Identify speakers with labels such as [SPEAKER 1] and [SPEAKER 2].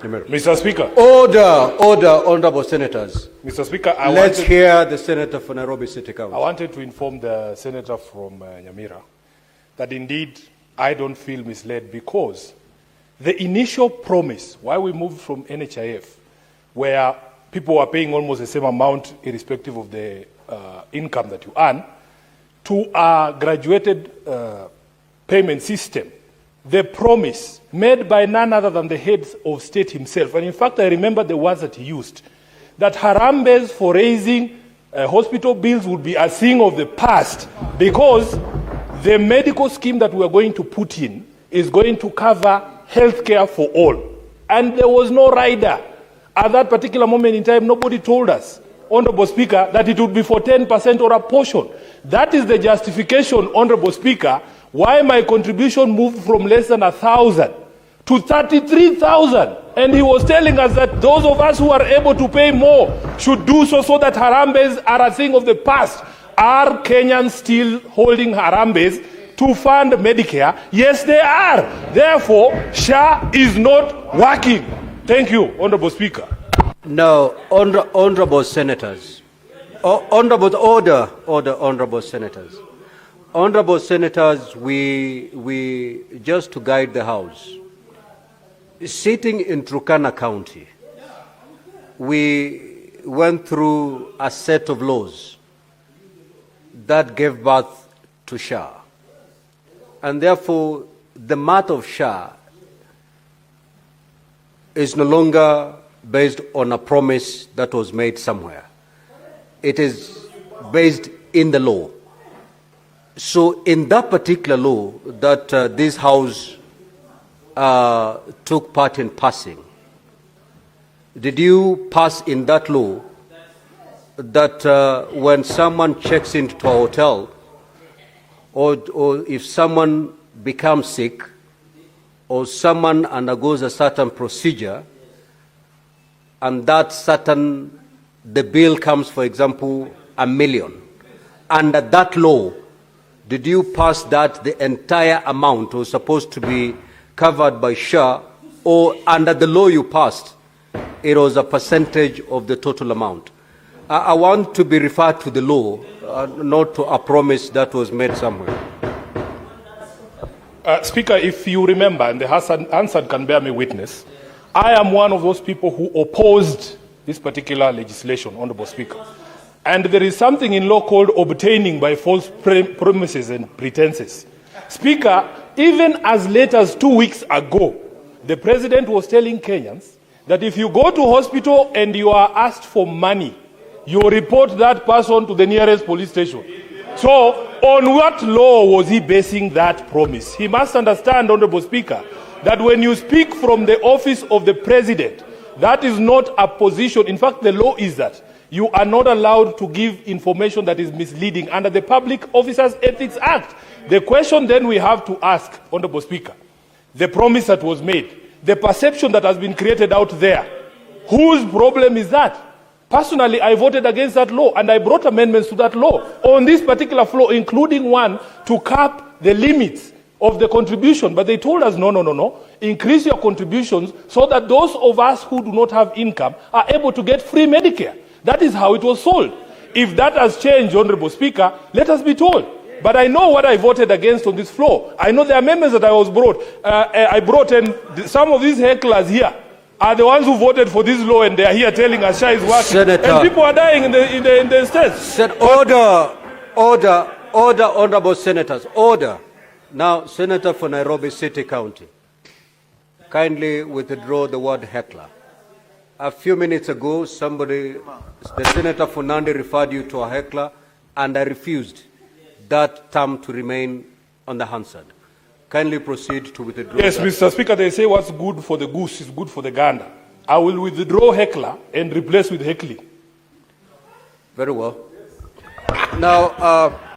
[SPEAKER 1] Mr. Speaker.
[SPEAKER 2] Order, honorable senators.
[SPEAKER 1] Mr. Speaker,
[SPEAKER 2] let's hear the senator for Nairobi City Council.
[SPEAKER 1] I wanted to inform the senator from Nyamira that indeed I don't feel misled, because the initial promise, why we moved from NHIF, where people were paying almost the same amount irrespective of the income that you earn, to a graduated payment system, the promise made by none other than the head of state himself, and in fact I remember the words that he used, that Harambes for raising hospital bills would be a thing of the past, because the medical scheme that we are going to put in is going to cover health care for all. And there was no rider. At that particular moment in time, nobody told us, Honorable Speaker, that it would be for 10% or a portion. That is the justification, Honorable Speaker, why my contribution moved from less than 1,000 to 33,000. And he was telling us that those of us who are able to pay more should do so, so that Harambes are a thing of the past. Are Kenyans still holding Harambes to fund Medicare? Yes, they are. Therefore, SHA is not working. Thank you, Honorable Speaker.
[SPEAKER 2] No, honorable senators. Honorable senators. Honorable senators, we just to guide the House, sitting in Turkana County, we went through a set of laws that gave birth to SHA. And therefore, the matter of SHA is no longer based on a promise that was made somewhere. It is based in the law. So in that particular law that this House took part in passing, did you pass in that law that when someone checks into a hotel, or if someone becomes sick, or someone undergoes a certain procedure, and the bill comes, for example, $1 million, under that law, did you pass that the entire amount was supposed to be covered by SHA, or under the law you passed, it was a percentage of the total amount? I want to be referred to the law, not to a promise that was made somewhere.
[SPEAKER 1] Speaker, if you remember, and the answer can bear me witness, I am one of those people who opposed this particular legislation, Honorable Speaker. And there is something in law called obtaining by false promises and pretenses. Speaker, even as late as 2 weeks ago, the President was telling Kenyans that if you go to hospital and you are asked for money, you report that person to the nearest police station. So, on what law was he basing that promise? He must understand, Honorable Speaker, that when you speak from the office of the President, that is not a position. In fact, the law is that you are not allowed to give information that is misleading under the Public Officers Ethics Act. The question then we have to ask, Honorable Speaker, the promise that was made, the perception that has been created out there, whose problem is that? Personally, I voted against that law, and I brought amendments to that law on this particular floor, including one to cap the limits of the contribution. But they told us, no, increase your contributions so that those of us who do not have income are able to get free Medicare. That is how it was sold. If that has changed, Honorable Speaker, let us be told. But I know what I voted against on this floor. I know the amendments that I brought, and some of these hecklers here are the ones who voted for this law, and they are here telling us SHA is working.
[SPEAKER 2] Senator,
[SPEAKER 1] and people are dying in the states.
[SPEAKER 2] Order, honorable senators, order. Now, Senator for Nairobi City County, kindly withdraw the word heckler. A few minutes ago, the Senator for Nandi referred you to a heckler, and I refused that term to remain unanswered. Kindly proceed to withdraw.
[SPEAKER 1] Yes, that. Mr. Speaker, they say what's good for the goose is good for the gander. I will withdraw heckler and replace with heckling.
[SPEAKER 2] Very well. Now,